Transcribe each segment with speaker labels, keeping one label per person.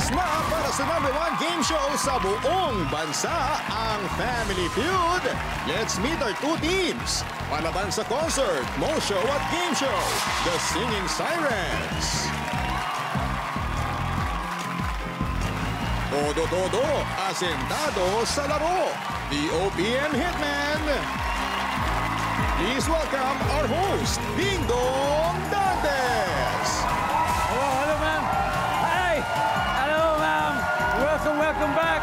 Speaker 1: Tapos na para sa #1 game show sa buong bansa, ang Family Feud. Let's meet our two teams. Palaban sa concert, mo show at game show, The Singing Sirens. Todo-todo, asentado sa laro, the OPM Hitman. Please welcome our host, Ding Dong Dantes.
Speaker 2: Hello, ma'am. Hi! Hello, ma'am. Welcome back.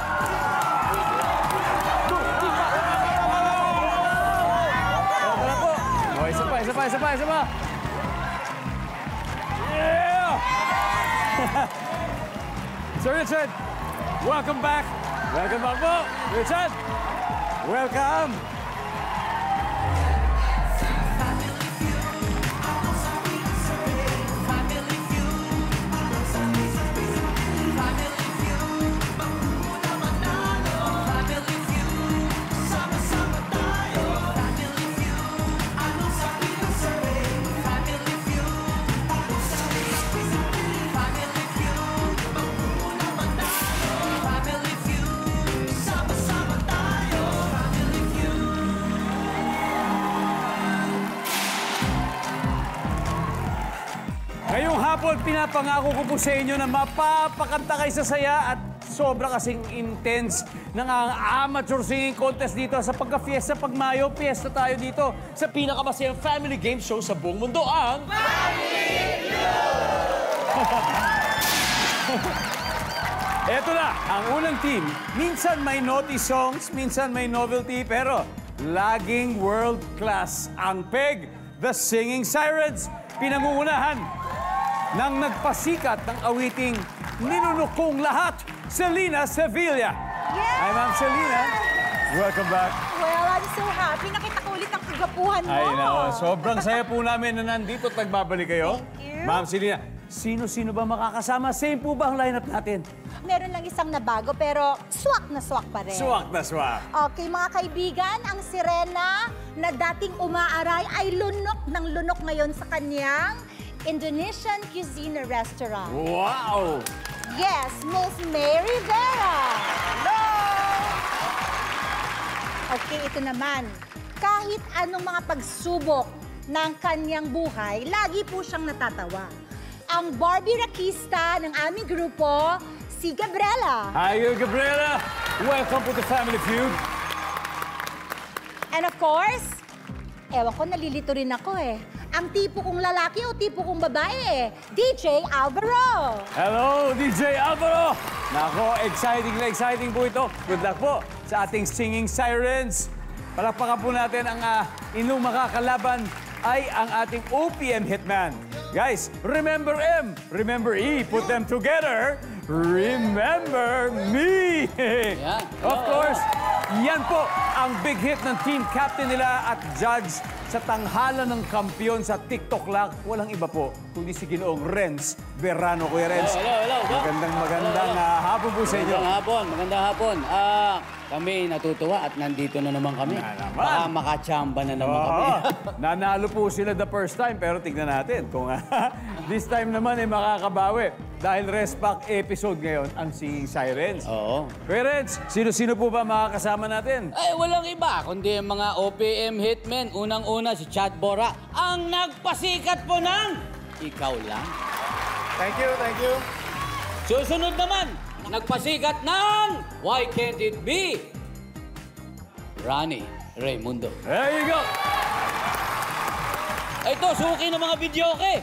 Speaker 2: Oh, isa pa. Yeah! Sir Richard, welcome back. Welcome back po. Richard, welcome. Ngayong hapon, pinapangako ko po sa inyo na mapapakanta kayo sa saya at sobra kasing intense ng ang amateur singing contest dito sa pagka-fiesta. Pag Mayo, fiesta tayo dito sa pinakamasayang family game show sa buong mundo, ang Family Feud! Eto na, ang unang team. Minsan may naughty songs, minsan may novelty, pero laging world class ang PEG, The Singing Sirens. Pinangungunahan ng nagpasikat ng awiting ninunukong lahat, Selena Sevilla.
Speaker 3: Yes!
Speaker 2: Hi, Ma'am Selena. Welcome back.
Speaker 3: Well, I'm so happy. Nakita ko ulit ang kagapuhan mo.
Speaker 2: Ay, nako. Sobrang saya po namin na nandito at nagbabalik kayo.
Speaker 3: Thank you.
Speaker 2: Ma'am Selena, sino-sino ba makakasama? Same po ba ang lineup natin?
Speaker 3: Meron lang isang nabago, pero swak na swak pa rin.
Speaker 2: Swak na swak.
Speaker 3: Okay, mga kaibigan, ang sirena na dating umaaray ay lunok ng lunok ngayon sa kanyang Indonesian cuisine restaurant.
Speaker 2: Wow!
Speaker 3: Yes, Miss Mary Vera. Hello! Okay, ito naman. Kahit anong mga pagsubok ng kanyang buhay, lagi po siyang natatawa. Ang Barbie Rakista ng aming grupo, si Gabriela.
Speaker 2: Hi, Gabriela. Welcome to the Family Feud.
Speaker 3: And of course, ewan ko, nalilito rin ako eh. Ang tipo kong lalaki o tipo kong babae eh, DJ Alvaro.
Speaker 2: Hello, DJ Alvaro. Nako, exciting po ito. Good luck po sa ating Singing Sirens. Palakpakan po natin ang inyong makakalaban ay ang ating OPM Hitman. Guys, remember M, remember E, put them together, remember me. Of course, yan po ang big hit ng team captain nila at judge sa tanghalan ng kampiyon sa TikTok lang. Walang iba po, kundi si Ginoong Renz Verano. Kuya Renz,
Speaker 4: Hello.
Speaker 2: magandang hapon po sa inyo.
Speaker 4: Magandang hapon. Kami natutuwa at nandito na naman kami. Baka makachamba na naman kami.
Speaker 2: Nanalo po sila the first time, pero tignan natin kung this time naman ay makakabawi. Dahil rest pack episode ngayon ang Singing Sirens.
Speaker 4: Oo.
Speaker 2: Kuya Renz, sino-sino po ba makakasama natin?
Speaker 4: Ay, walang iba, kundi ang mga OPM hitmen. Unang-una si Chad Bora, ang nagpasikat po ng Ikaw Lang.
Speaker 1: Thank you.
Speaker 4: Susunod naman, nagpasikat ng Why Can't It Be? Ronnie Raimundo.
Speaker 2: There you go.
Speaker 4: Ito, suki ng mga videoke.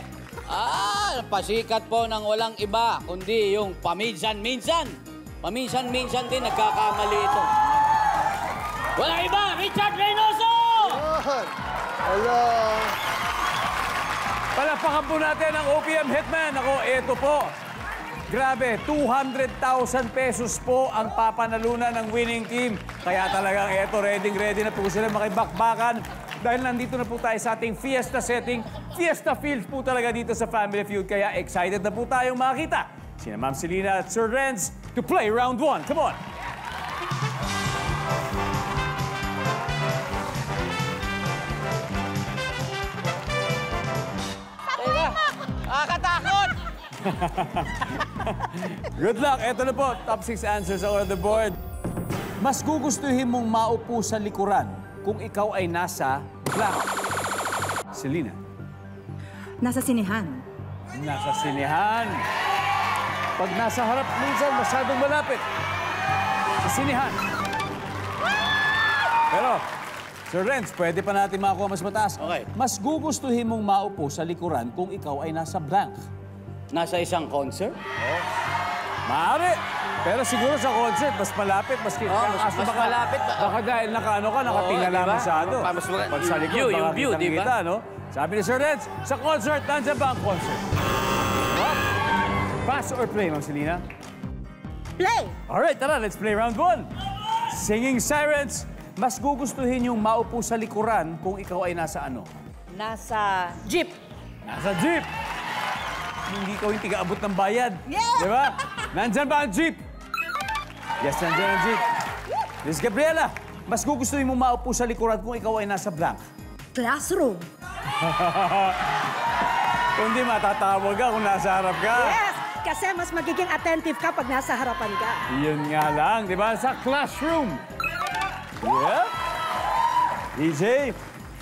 Speaker 4: Pasikat po ng walang iba, kundi yung paminsan-minsan. Paminsan-minsan din, nagkakamali ito. Walang iba, Richard Reynoso!
Speaker 1: Hello.
Speaker 2: Palakpakan po natin ang OPM Hitman. Ako, eto po. Grabe, 200,000 pesos po ang papanalunan ng winning team. Kaya talagang eto, ready na po sila makibakbakan. Dahil nandito na po tayo sa ating fiesta setting. Fiesta feels po talaga dito sa Family Feud. Kaya excited na po tayong makita sina Ma'am Selena at Sir Renz to play round 1. Come on!
Speaker 4: Teka, nakakatakot!
Speaker 2: Good luck. Ito na po, top 6 answers on the board. Mas gugustuhin mong maupo sa likuran kung ikaw ay nasa blank. Selena.
Speaker 3: Nasa sinehan.
Speaker 2: Nasa sinehan. Pag nasa harap, minsan masyadong malapit. Sa sinehan. Pero, Sir Renz, pwede pa natin makakuha mas mataas.
Speaker 4: Okay.
Speaker 2: Mas gugustuhin mong maupo sa likuran kung ikaw ay nasa blank.
Speaker 4: Nasa isang concert?
Speaker 2: Maaari. Pero siguro sa concert, mas malapit, mas
Speaker 4: mas malapit.
Speaker 2: Baka dahil nakatingala
Speaker 4: diba?
Speaker 2: masyado.
Speaker 4: Mas maganda.
Speaker 2: Pag sa likod,
Speaker 4: Yung
Speaker 2: baka
Speaker 4: view, diba?
Speaker 2: kitang-kita, no? Sabi ni Sir Renz, sa concert, nandiyan ba ang concert? What? Pass or play, Ma'am Selena?
Speaker 3: Play.
Speaker 2: Alright, tara, let's play round 1. Singing Sirens, mas gugustuhin yung maupo sa likuran kung ikaw ay nasa ano?
Speaker 3: Nasa jeep.
Speaker 2: Nasa jeep. Hindi ikaw yung tiga-abot ng bayad.
Speaker 3: Yeah!
Speaker 2: Di ba? Nandyan ba ang jeep? Yes, nandyan ang jeep. Miss Gabriela, mas gugustuhin mo maupo sa likuran kung ikaw ay nasa blank.
Speaker 3: Classroom.
Speaker 2: Kung di matatawag ka kung nasa harap ka.
Speaker 3: Yes! Kasi mas magiging attentive ka pag nasa harapan ka.
Speaker 2: Yun nga lang, di ba? Sa classroom. Yeah? DJ,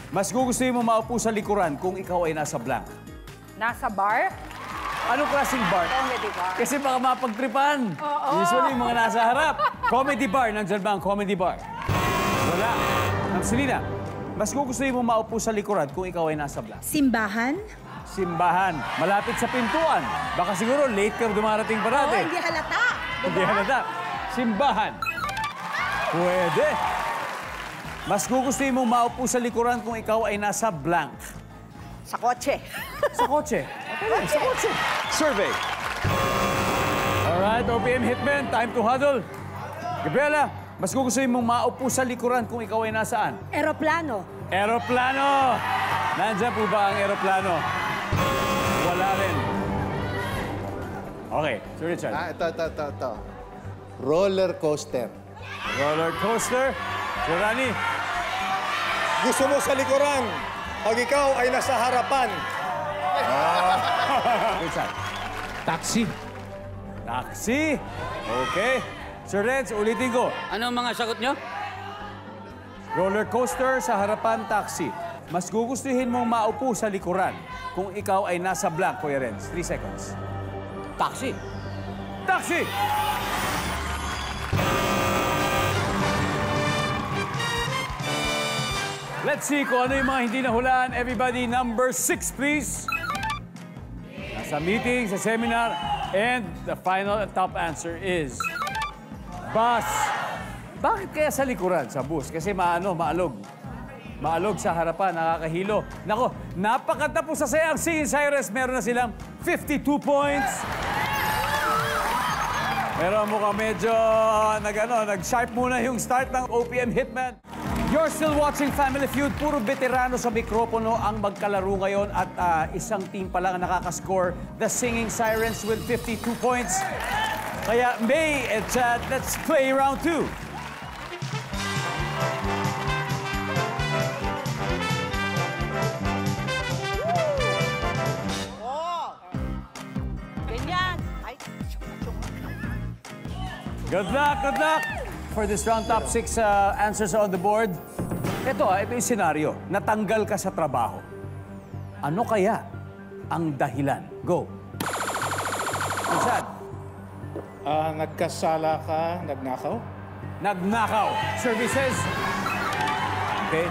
Speaker 2: mas gugustuhin mo maupo sa likuran kung ikaw ay nasa blank.
Speaker 5: Nasa bar?
Speaker 2: Anong klaseng bar?
Speaker 5: Comedy bar.
Speaker 2: Kasi baka mapagtripan. Usually, mga nasa harap. Comedy bar. Nandyan ba ang comedy bar? Wala. Ma'am Selena, mas gugustuhin mo maupo sa likuran kung ikaw ay nasa blank.
Speaker 3: Simbahan?
Speaker 2: Simbahan. Malapit sa pintuan. Baka siguro late ka dumarating
Speaker 3: Oo,
Speaker 2: parati.
Speaker 3: hindi halata.
Speaker 2: Hindi halata. Simbahan. Pwede. Mas gugustuhin mong maupo sa likuran kung ikaw ay nasa blank.
Speaker 5: Sa kotse.
Speaker 2: Sa kotse. Okay, sa kotse. Survey. Alright, OPM Hitman, time to huddle. Gabriela, mas gugustuhin mong maupo sa likuran kung ikaw ay nasaan?
Speaker 3: Eroplano.
Speaker 2: Aeroplano! Nandiyan po ba ang aeroplano? Wala rin. Okay, Sir Richard.
Speaker 6: Ito. Roller coaster.
Speaker 2: Roller coaster. Sir Rani.
Speaker 6: Gusto mo sa likuran pag ikaw ay nasa harapan.
Speaker 2: Richard. Taxi. Taxi. Okay. Sir Renz, ulitin ko.
Speaker 4: Ano ang mga sagot nyo?
Speaker 2: Roller coaster sa harapan, taxi. Mas gugustuhin mong maupo sa likuran kung ikaw ay nasa blank, Kuya Renz. 3 seconds.
Speaker 4: Taxi.
Speaker 2: Taxi! Let's see kung ano yung mga hindi nahulaan. Everybody, number 6, please. Nasa meeting, sa seminar, and the final and top answer is... bus. Bakit kaya sa likuran, sa bus? Kasi maalog. Maalog sa harapan, nakakahilo. Nako, napakatapos sa sayang Singing Cyrus. Meron na silang 52 points. Pero mukhang medyo nag-sharp muna yung start ng OPM Hitman. You're still watching Family Feud. Puro veterano sa mikropono ang magkalaro ngayon at isang team pa lang ang nakakascore. The Singing Sirens with 52 points. Kaya May and Chad, let's play round 2.
Speaker 5: Ganyan. Ay,
Speaker 2: Good luck for this round. Top 6 answers on the board. Ito yung senaryo. Natanggal ka sa trabaho. Ano kaya ang dahilan? Go. Chad.
Speaker 6: Nagkasala ka, nagnakaw?
Speaker 2: Nagnakaw. Services. Okay.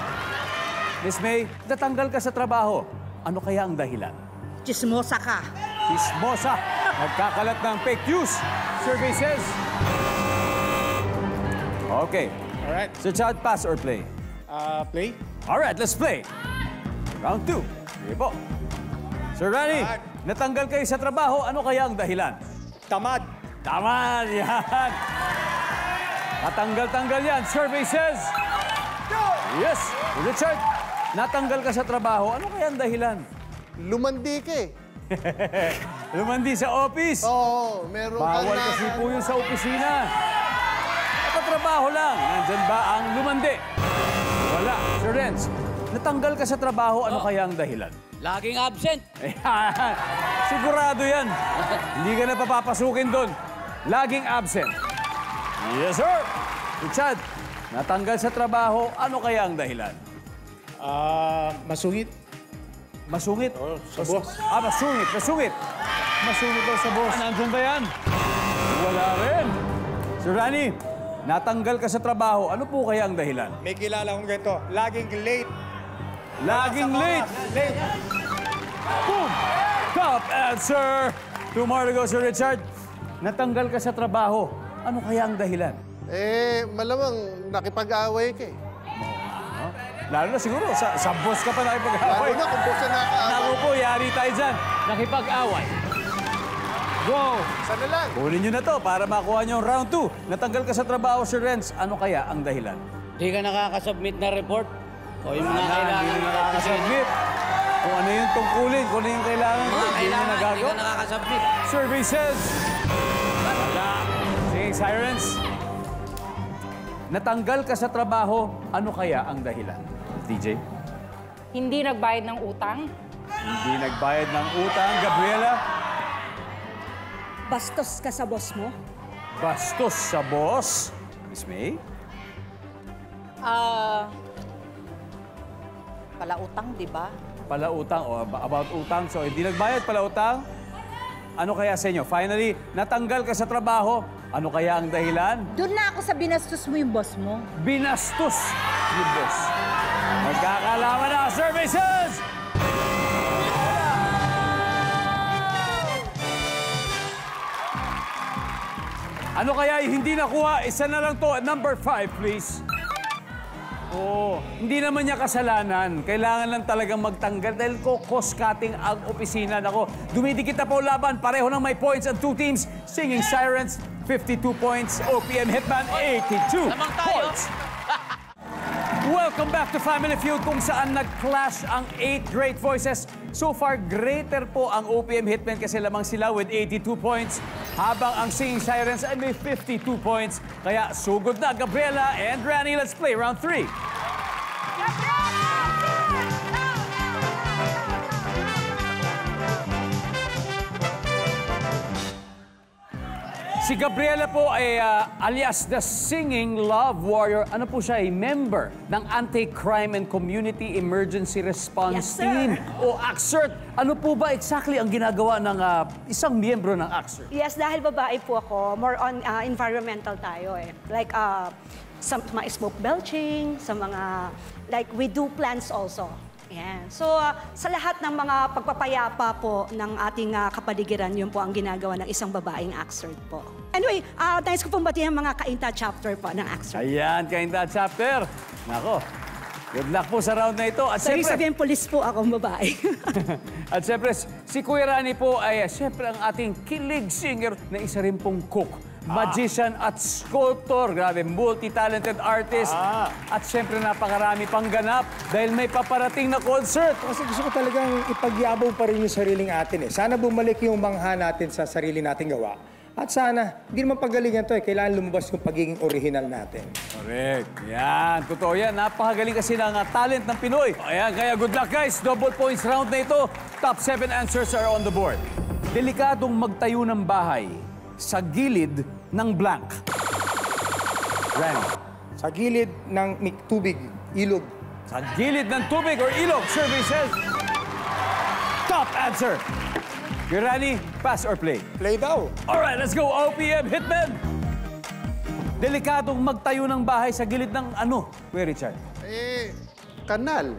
Speaker 2: Miss May, natanggal ka sa trabaho. Ano kaya ang dahilan?
Speaker 3: Chismosa ka.
Speaker 2: Chismosa. Nagkakalat ng fake news. Services. Okay.
Speaker 6: Alright.
Speaker 2: So, Chad, pass or play?
Speaker 6: Play?
Speaker 2: Alright, let's play. Round 2. Sige po. Sir Rani, natanggal kayo sa trabaho. Ano kaya ang dahilan?
Speaker 6: Tamad.
Speaker 2: Tama, yan. Natanggal-tanggal yan. Survey says... Yes. Richard, natanggal ka sa trabaho. Ano kaya ang dahilan?
Speaker 6: Lumandi ka eh.
Speaker 2: Lumandi sa office.
Speaker 6: Oo, meron ka
Speaker 2: Bawal
Speaker 6: na...
Speaker 2: kasi po yun sa opisina. Nakatrabaho lang. Nandyan ba ang lumandi? Wala. Sir Renz, Natanggal ka sa trabaho, ano kaya ang dahilan?
Speaker 4: Laging absent.
Speaker 2: Ayan. Sigurado yan. Hindi ka na papapasukin doon. Laging absent. Yes, sir. Richard, natanggal sa trabaho, ano kaya ang dahilan?
Speaker 6: Masungit.
Speaker 2: Masungit?
Speaker 6: Sa boss.
Speaker 2: Masungit. Masungit daw sa boss. Nandun ba yan? Wala rin. Sir Rani, natanggal ka sa trabaho, ano po kaya ang dahilan?
Speaker 6: May kilala kong ganito. Laging late.
Speaker 2: Laging late.
Speaker 6: Late.
Speaker 2: Boom! Top answer! 2 more to go, Sir Richard. Natanggal ka sa trabaho, ano kaya ang dahilan?
Speaker 7: Malamang nakipag-away ka eh.
Speaker 2: Lalo na siguro, sa boss ka pa nakipag-away.
Speaker 7: Lalo na kung boss na nakakaaway.
Speaker 2: Naku po, yari tayo dyan. Nakipag-away. Go!
Speaker 7: Sana lang.
Speaker 2: Kunin nyo na to para makuha nyo ang round 2. Natanggal ka sa trabaho, Sir Renz. Ano kaya ang dahilan?
Speaker 4: Di ka nakakasubmit na report. O yung mga
Speaker 2: Hindi
Speaker 4: kailangan
Speaker 2: na nakakasubmit. Kung ano yung tungkulin, kung ano yung kailangan ko,
Speaker 4: Mga
Speaker 2: hindi na
Speaker 4: kailangan, di
Speaker 2: nagagawa.
Speaker 4: ka nakakasubmit.
Speaker 2: Survey says... Wala. Singing sirens. Natanggal ka sa trabaho, ano kaya ang dahilan? DJ?
Speaker 5: Hindi nagbayad ng utang.
Speaker 2: Hindi nagbayad ng utang. Gabriela?
Speaker 3: Bastos ka sa boss mo?
Speaker 2: Bastos sa boss. Miss May?
Speaker 5: Palautang, di ba?
Speaker 2: Palautang o about utang. So, hindi nagbayad palautang. Ano kaya sa inyo? Finally, natanggal ka sa trabaho. Ano kaya ang dahilan?
Speaker 3: Doon na ako sa binastos mo yung boss mo.
Speaker 2: Binastos yung boss. Magkakalaman na, services! Ano kaya yung hindi nakuha? Isa na lang to. Number 5, please. Oh, hindi naman niya kasalanan. Kailangan lang talagang magtanggal dahil cost cutting ang opisina. Nako, dumidikit na po laban. Pareho ng may points ang 2 teams. Singing Sirens, 52 points. OPM Hitman, 82
Speaker 4: Lamang tayo.
Speaker 2: points. Welcome back to Family Feud kung saan nag-clash ang 8 great voices. So far, greater po ang OPM Hitmen kasi lamang sila with 82 points. Habang ang Singing Sirens ay may 52 points. Kaya sugod na, Gabriela and Rani. Let's play round 3. Si Gabriela po ay alias the Singing Love Warrior. Ano po siya? Ay member ng Anti-Crime and Community Emergency Response
Speaker 3: Yes, sir.
Speaker 2: Team o ACCERT. Ano po ba exactly ang ginagawa ng isang miyembro ng ACCERT?
Speaker 8: Yes, dahil babae po ako, more on environmental tayo eh. Like sa mga smoke belching, sa mga, like we do plants also. Yan. So, sa lahat ng mga pagpapayapa po ng ating kapaligiran, yun po ang ginagawa ng isang babaeng ACCERT po. Anyway, nais ko pong batiin ang mga Kainta chapter po ng ACCERT.
Speaker 2: Ayan, Kainta chapter. Nako, good luck po sa round na ito. At
Speaker 8: Sorry,
Speaker 2: siyempre,
Speaker 8: sabihin police po akong babae.
Speaker 2: at siyempre, si Kuya Rani po ay siyempre ang ating kilig singer na isa rin pong cook. Magician at sculptor. Grabe, multi-talented artist. At siyempre napakarami pang ganap dahil may paparating na concert.
Speaker 6: Kasi gusto ko talagang ipagyabong pa rin yung sariling atin eh. Sana bumalik yung mangha natin sa sarili nating gawa. At sana, hindi naman pagalingan to eh. Kailangan lumabas yung pagiging original natin.
Speaker 2: Correct. Yan, totoo yan. Napakagaling kasi ng talent ng Pinoy. Ayan, kaya good luck guys. Double points round na ito. Top 7 answers are on the board. Delikadong magtayo ng bahay sa gilid ng blank. Rani.
Speaker 6: Sa gilid ng tubig, ilog.
Speaker 2: Sa gilid ng tubig or ilog, survey says. Top answer. Rani, pass or play?
Speaker 6: Play daw.
Speaker 2: Alright, let's go, OPM Hitman! Delikadong magtayo ng bahay sa gilid ng ano, Kuya Richard?
Speaker 7: Kanal.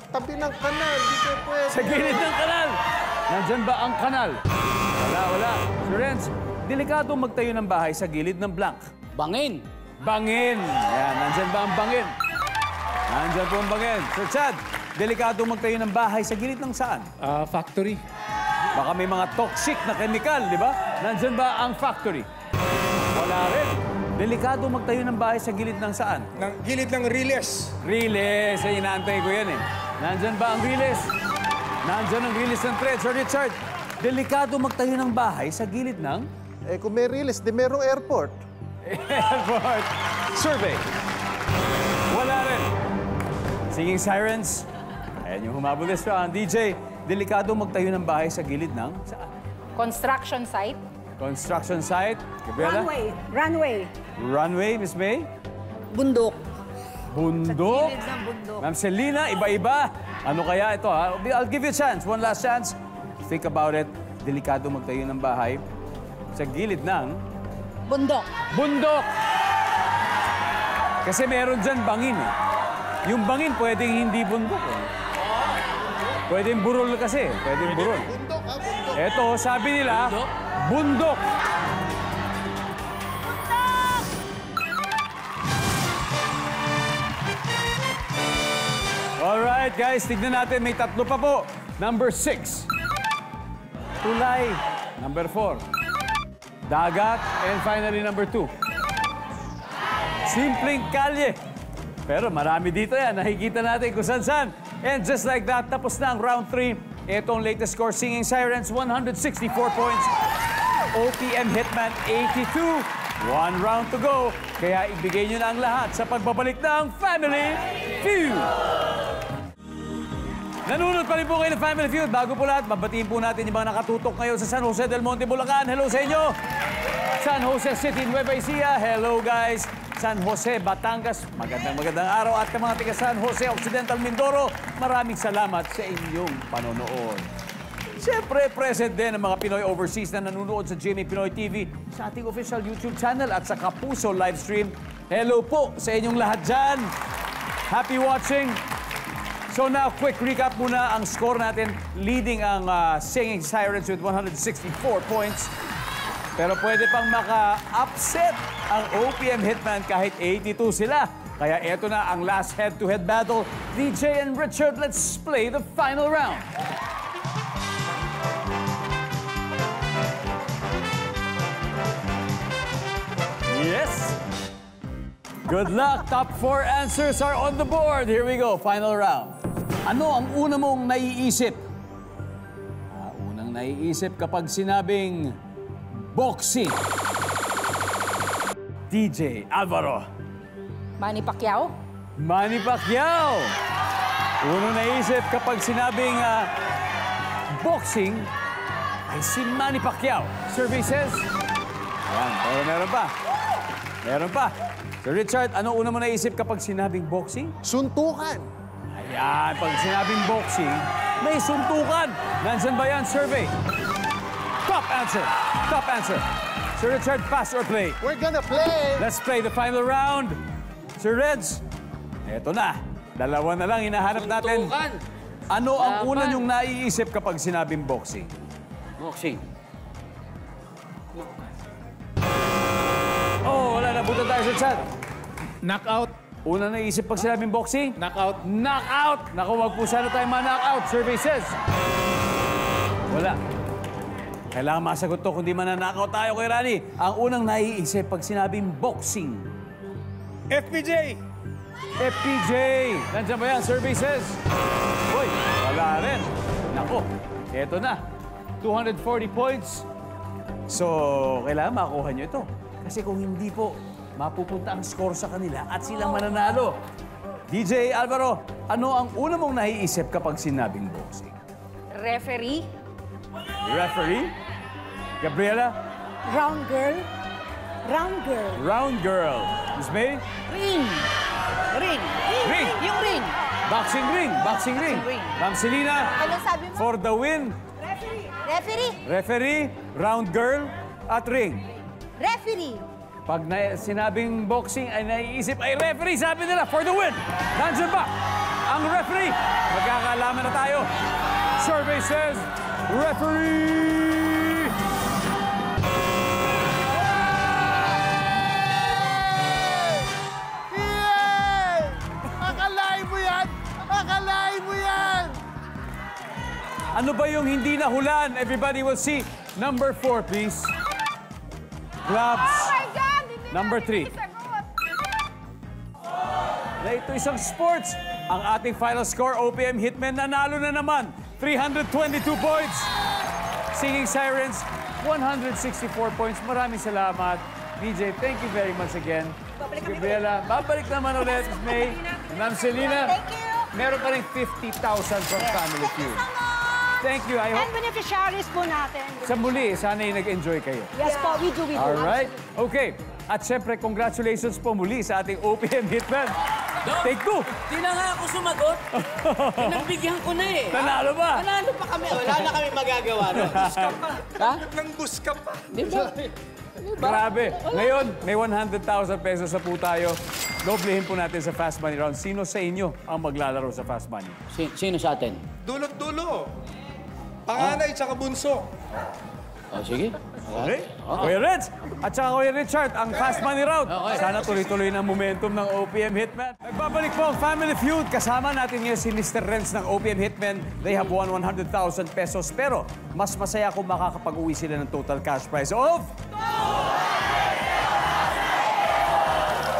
Speaker 7: Tabi ng kanal, di ko pwede.
Speaker 2: Sa gilid ng kanal! Nandyan ba ang kanal? Wala. Sir Renz, delikadong magtayo ng bahay sa gilid ng blank.
Speaker 4: Bangin.
Speaker 2: Bangin! Yan, nandyan ba ang bangin? Nandyan po ang bangin. Sir Chad, delikadong magtayo ng bahay sa gilid ng saan?
Speaker 6: Factory.
Speaker 2: Baka may mga toxic na chemical, di ba? Nandyan ba ang factory? Wala rin. Delikado magtayo ng bahay sa gilid ng saan?
Speaker 6: Ng gilid ng riles.
Speaker 2: Riles. Ay, inaantay ko yan eh. Nandyan ba ang riles? Nandyan ang riles ng thread. Sir Richard, delikado magtayo ng bahay sa gilid ng
Speaker 7: Kung may release, di merong airport.
Speaker 2: airport. Survey. Wala rin. Singing Sirens. Ayan yung humabol this round. DJ, delikado magtayo ng bahay sa gilid ng... Saan?
Speaker 5: Construction site.
Speaker 2: Construction site. Gabriela?
Speaker 8: Runway.
Speaker 2: Runway, Miss May?
Speaker 3: Bundok.
Speaker 2: Bundok.
Speaker 3: Gilid ng bundok.
Speaker 2: Ma'am Selena, iba-iba. Ano kaya ito, ha? I'll give you a chance. One last chance. Think about it. Delikado magtayo ng bahay sa gilid ng...
Speaker 3: Bundok.
Speaker 2: Bundok! Kasi meron dyan bangin, eh. Yung bangin pwedeng hindi bundok, eh. Pwedeng burol kasi, pwedeng burol.
Speaker 7: Bundok, ha? Bundok.
Speaker 2: Eto, sabi nila, bundok. Alright, guys, tignan natin. May tatlo pa po. Number 6. Tulay. Number 4. Dagat. And finally, number 2. Simpleng kalye. Pero marami dito yan. Nakikita natin kung saan-saan. And just like that, tapos na ang round 3. Ito ang latest score, Singing Sirens, 164 points. OPM Hitman, 82. One round to go. Kaya ibigay nyo na ang lahat sa pagbabalik ng Family Feud. Nanonood pa rin po kayo ng Family Feud. Bago po lahat, mabatiin po natin yung mga nakatutok ngayon sa San Jose del Monte, Bulacan. Hello sa inyo! San Jose City, Nueva Ecija. Hello, guys! San Jose, Batangas. Magandang araw. At mga taga San Jose, Occidental, Mindoro. Maraming salamat sa inyong panonood. Siyempre, present din ang mga Pinoy overseas na nanonood sa GMA Pinoy TV sa ating official YouTube channel at sa Kapuso livestream. Hello po sa inyong lahat dyan. Happy watching. So now, quick recap muna ang score natin. Leading ang Singing Sirens with 164 points. Pero pwede pang maka-upset ang OPM Hitman kahit 82 sila. Kaya eto na ang last head-to-head battle. DJ and Richard, let's play the final round. Yes! Good luck. Top 4 answers are on the board. Here we go. Final round. Ano ang una mong naiisip? Unang naiisip kapag sinabing boxing. DJ Alvaro.
Speaker 5: Manny Pacquiao.
Speaker 2: Manny Pacquiao. Unang naisip kapag sinabing boxing ay si Manny Pacquiao. Survey says... Ayan, pero meron pa. Meron pa. Sir Richard, ano una mo naisip kapag sinabing boxing?
Speaker 7: Suntukan.
Speaker 2: Ayan, pag sinabing boxing, may suntukan. Nandyan ba yan, survey? Top answer. Top answer. Sir Richard, pass or play?
Speaker 7: We're gonna play.
Speaker 2: Let's play the final round. Sir Reds, eto na. Dalawa na lang hinahanap natin.
Speaker 4: Suntukan.
Speaker 2: Ano ang
Speaker 4: Laban.
Speaker 2: una niyong naiisip kapag sinabing boxing?
Speaker 4: Boxing.
Speaker 2: Oh, wala na. Buta tayo sa chat.
Speaker 9: Knockout.
Speaker 2: Una naisip pag sinabing boxing?
Speaker 9: Knockout.
Speaker 2: Knockout! Naku, wag po sana tayo ma-knockout. Survey says. Wala. Kailangan masagot to, kundi man-knockout tayo kay Rani. Ang unang naiisip pag sinabing boxing.
Speaker 9: FPJ.
Speaker 2: FPJ. Nandiyan ba yan? Survey says. Uy, wala rin. Naku, eto na. 240 points. So, kailangan makuha nyo ito. Kasi kung hindi po, mapupunta ang score sa kanila at silang mananalo. DJ Alvaro, ano ang una mong naiisip kapag sinabing boxing?
Speaker 5: Referee.
Speaker 2: Referee? Gabriela?
Speaker 3: Round girl. Round girl.
Speaker 2: Round girl. Miss May?
Speaker 3: Ring. Ring.
Speaker 2: Ring.
Speaker 3: Yung ring.
Speaker 2: Boxing ring. Boxing ring.
Speaker 5: ring.
Speaker 2: Ma'am Selena?
Speaker 3: Ano sabi mo?
Speaker 2: For the win.
Speaker 3: Referee.
Speaker 2: Referee, round girl, at ring.
Speaker 3: Referee.
Speaker 2: Pag sinabing boxing ay naiisip ay referee, sabi nila, for the win. Nandiyan ba ang referee? Magkakaalaman na tayo. Survey says, referee!
Speaker 7: Yay! Akalain mo yan! Akalain mo yan!
Speaker 2: Ano ba yung hindi nahulan? Everybody will see. Number 4, please. Gloves. Number 3. Na ito isang sports. Ang ating final score, OPM Hitmen, nanalo na naman. 322 points. Singing Sirens, 164 points. Maraming salamat. DJ, thank you very much again. Gabriela, babalik naman ulit. Miss May, Ma'am Selena.
Speaker 3: Thank you.
Speaker 2: meron pa rin 50,000 from Family Feud. Thank you. I
Speaker 8: And
Speaker 2: hope
Speaker 8: beneficiaries po natin.
Speaker 2: sa muli, sana'y nag-enjoy kayo.
Speaker 8: Yes po, we do.
Speaker 2: All right? Okay. At syempre, congratulations po muli sa ating OPM Hitman. Take 2.
Speaker 4: Di na nga ako sumagot. Pinagbigyan ko na eh.
Speaker 2: Nanalo ba?
Speaker 4: Nanalo pa kami. Wala na kami magagawa. Ha?
Speaker 7: Nang-bus ka pa.
Speaker 4: Di ba?
Speaker 2: Grabe. Ngayon, may 100,000 pesos na po tayo. Doblehin po natin sa Fast Money Round. Sino sa inyo ang maglalaro sa Fast Money?
Speaker 4: Sino sa atin?
Speaker 6: Dulot-dulo. Panganay tsaka bunso.
Speaker 4: Oh, sige.
Speaker 2: Okay. Kuya Reds at saka Kuya Richard, ang Fast Money Round. Sana tuloy-tuloy ng momentum ng OPM Hitman. Nagbabalik po ang Family Feud. Kasama natin ngayon si Mr. Renz ng OPM Hitman. They have won 100,000 pesos. Pero mas masaya kung makakapag-uwi sila ng total cash prize of...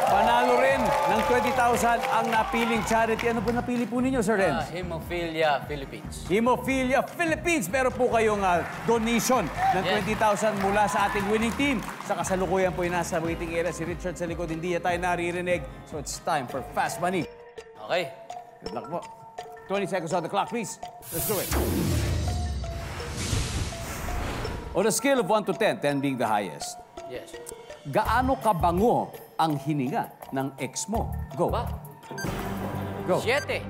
Speaker 2: Panalo rin ng 20,000 ang napiling charity. Ano po napili po ninyo, Sir Renz?
Speaker 4: Hemophilia Philippines.
Speaker 2: Hemophilia Philippines. Meron po kayong donation ng 20,000 mula sa ating winning team. Sa kasalukuyan po yung nasa waiting area si Richard sa likod. Hindi niya tayo naririnig. So it's time for Fast Money.
Speaker 4: Okay.
Speaker 2: Good luck po. 20 seconds on the clock, please. Let's do it. On a scale of 1 to 10, 10 being the highest,
Speaker 4: Yes.
Speaker 2: gaano kabango ang hininga ng ex mo? Go.
Speaker 4: Ba?
Speaker 2: Go.
Speaker 4: 7.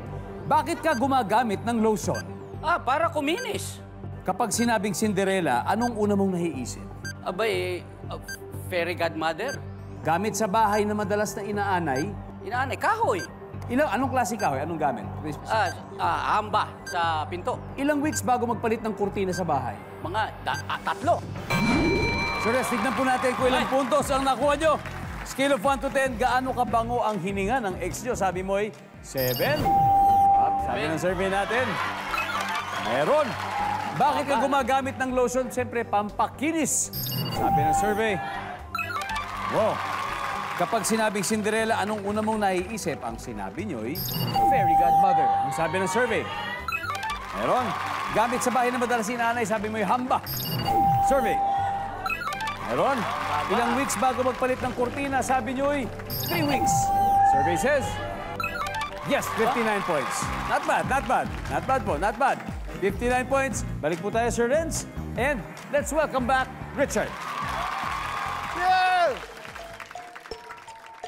Speaker 2: Bakit ka gumagamit ng lotion?
Speaker 4: Para kuminis.
Speaker 2: Kapag sinabing Cinderella, anong una mong naiisip?
Speaker 4: Abay, fairy godmother.
Speaker 2: Gamit sa bahay na madalas na inaanay?
Speaker 4: Inaanay, kahoy.
Speaker 2: Anong klase kahoy? Anong gamit?
Speaker 4: Hamba sa pinto.
Speaker 2: Ilang weeks bago magpalit ng kurtina sa bahay?
Speaker 4: Mga 3.
Speaker 2: So, Res, tignan po natin kung ilang puntos ang nakuha nyo. Scale of 1 to 10, gaano kabango ang hininga ng ex nyo? Sabi mo ay 7. Sabi ng survey natin, meron. Bakit ka gumagamit ng lotion? Siyempre, pampakinis. Sabi ng survey, wow. Kapag sinabing Cinderella, anong una mong naiisip? Ang sinabi nyo'y fairy godmother. Ang sabi ng survey, meron. Gamit sa bahay na madalas inaanay, sabi mo'y hamba. Survey, meron. Ilang weeks bago magpalit ng kurtina, sabi nyo'y 3 weeks. Survey says, yes, 59 points. Not bad, not bad. Not bad po, not bad. 59 points. Balik po tayo, Sir Renz. And let's welcome back Richard.
Speaker 7: Yeah!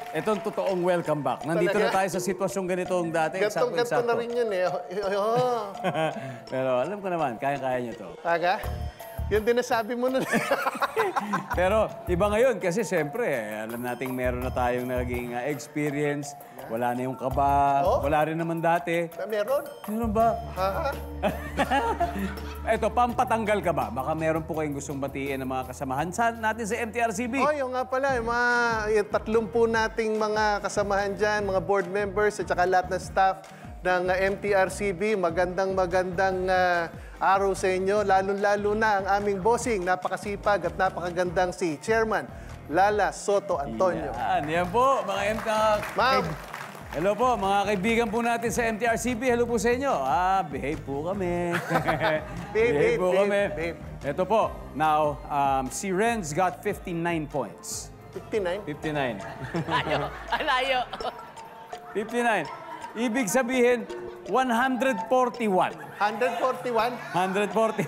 Speaker 2: Itong totoong welcome back. Nandito na tayo sa sitwasyong ganitong dati.
Speaker 7: Gantong-ganto na rin yun eh.
Speaker 2: Pero alam ko naman, kaya-kaya niyo to.
Speaker 7: Aga? Yun din nasabi mo nun.
Speaker 2: Pero iba ngayon kasi siyempre, alam nating meron na tayong naging experience. Wala na yung kaba.
Speaker 7: Oh?
Speaker 2: Wala rin naman dati.
Speaker 7: Meron?
Speaker 2: Meron ba?
Speaker 7: Ha?
Speaker 2: Eto, pampatanggal ka ba? Baka meron po kayong gustong batiin ng mga kasamahan natin sa MTRCB.
Speaker 7: Oh, yung nga pala, yung 30 nating mga kasamahan dyan, mga board members at saka lahat ng staff ng MTRCB. Magandang araw sa inyo. Lalo-lalo na ang aming bossing, napakasipag at napakagandang si Chairman Lala Soto Antonio.
Speaker 2: Yan po, mga
Speaker 7: Ma'am.
Speaker 2: Hello po, mga kaibigan po natin sa MTRCB. Hello po sa inyo. Behave po kami. behave po kami. Ito po, now, si Renz got 59 points.
Speaker 7: 59?
Speaker 2: 59.
Speaker 4: Alayo.
Speaker 2: 59. Ibig sabihin, 141.
Speaker 7: 141?
Speaker 2: 140.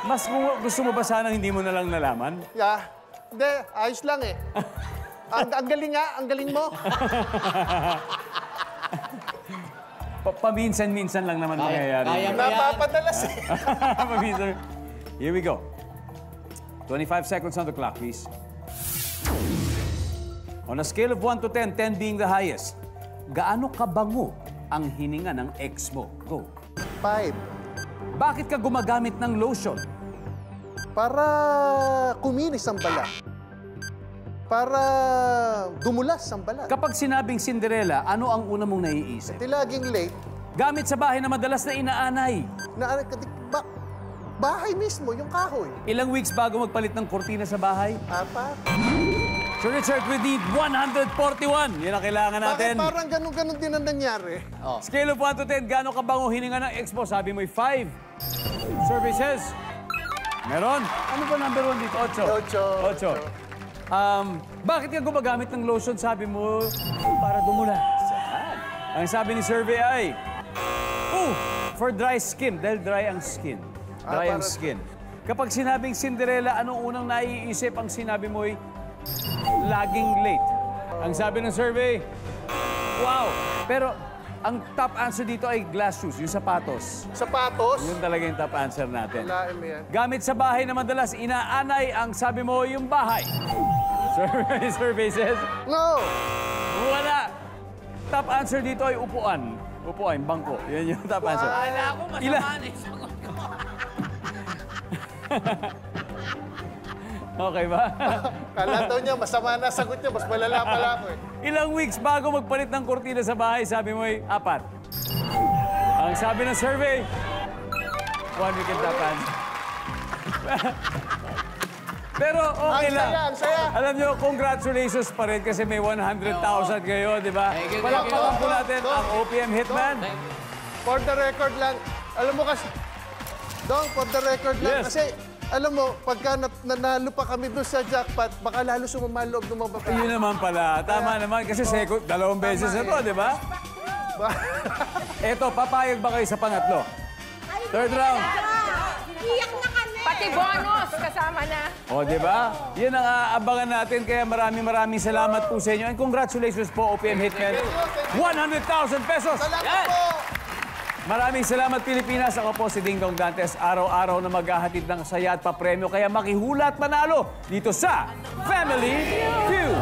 Speaker 2: Mas gusto mo ba sanang hindi mo na lang nalaman?
Speaker 7: Yeah. Hindi, ayos lang eh. Ang galing nga, ang galing mo.
Speaker 2: Paminsan-minsan lang naman mangyayari.
Speaker 4: Kaya mo yan.
Speaker 7: Napapadalas eh.
Speaker 2: Paminsan. Here we go. 25 seconds on the clock, please. On a scale of 1 to 10, 10 being the highest, gaano kabango ang hininga ng ex mo? Go.
Speaker 7: 5.
Speaker 2: Bakit ka gumagamit ng lotion?
Speaker 7: Para kuminis ang balat. Para dumulas ang balat.
Speaker 2: Kapag sinabing Cinderella, ano ang una mong naiisip?
Speaker 7: Di laging late.
Speaker 2: Gamit sa bahay na madalas na inaanay.
Speaker 7: Bahay mismo, yung kahoy.
Speaker 2: Ilang weeks bago magpalit ng kurtina sa bahay?
Speaker 7: 4.
Speaker 2: So Richard, we need 141. Yan ang kailangan natin.
Speaker 7: Bakit parang ganun-ganun din ang nangyari?
Speaker 2: Scale of 1 to 10, gaano kabango hininga ng ex mo? Sabi mo'y 5. Survey says, meron. Ano ba number 1 dito? 8. 8. Bakit ka gumagamit ng lotion? Sabi mo, para dumulas. Ang sabi ni survey ay, for dry skin. Dahil dry ang skin. Dry ang skin. Kapag sinabing Cinderella, anong unang naiisip? Ang sinabi mo ay, laging late. Ang sabi ng survey, wow. Pero ang top answer dito ay glass shoes, yung sapatos.
Speaker 7: Sapatos?
Speaker 2: Yun talaga yung top answer natin.
Speaker 7: Wala yan.
Speaker 2: Gamit sa bahay na madalas, inaanay ang sabi mo yung bahay. Survey says,
Speaker 7: No!
Speaker 2: wala. Top answer dito ay upuan. Upuan, bangko. Yan yung top answer.
Speaker 4: Wala ako masama na sagot ko.
Speaker 2: Okay ba?
Speaker 7: Kala daw niya, masama na sagot niya, mas malala pala ako eh.
Speaker 2: Ilang weeks bago magpalit ng kortina sa bahay, sabi mo ay 4. Ang sabi ng survey, 1 week and top answer. Pero okay
Speaker 7: Ang
Speaker 2: lang.
Speaker 7: saya, ang saya.
Speaker 2: Alam nyo, congratulations pa rin kasi may 100,000 kayo, di ba?
Speaker 4: Thank you,
Speaker 2: Palakpakan po natin
Speaker 7: Dong.
Speaker 2: ang OPM Hitman.
Speaker 7: For the record lang, alam mo kasi, Dong, for the record lang,
Speaker 2: Yes.
Speaker 7: kasi alam mo, pagka nanalo pa kami doon sa jackpot, baka lalo sumama loob ng mga babae.
Speaker 2: Yun naman pala. Tama naman kasi second, 2 beses na to, di ba? Eto, papayag ba kayo sa pangatlo? Third round.
Speaker 3: Iyak na kami!
Speaker 5: Pati bonus kasama na.
Speaker 2: O, di ba? Yan ang aabangan natin. Kaya maraming salamat po sa inyo. And congratulations po, OPM Hitman. 100,000 pesos!
Speaker 7: Salamat po!
Speaker 2: Maraming salamat, Pilipinas. Ako po si Ding Dong Dantes. Araw-araw na maghahatid ng saya at papremyo. Kaya makihula at manalo dito sa Family Feud.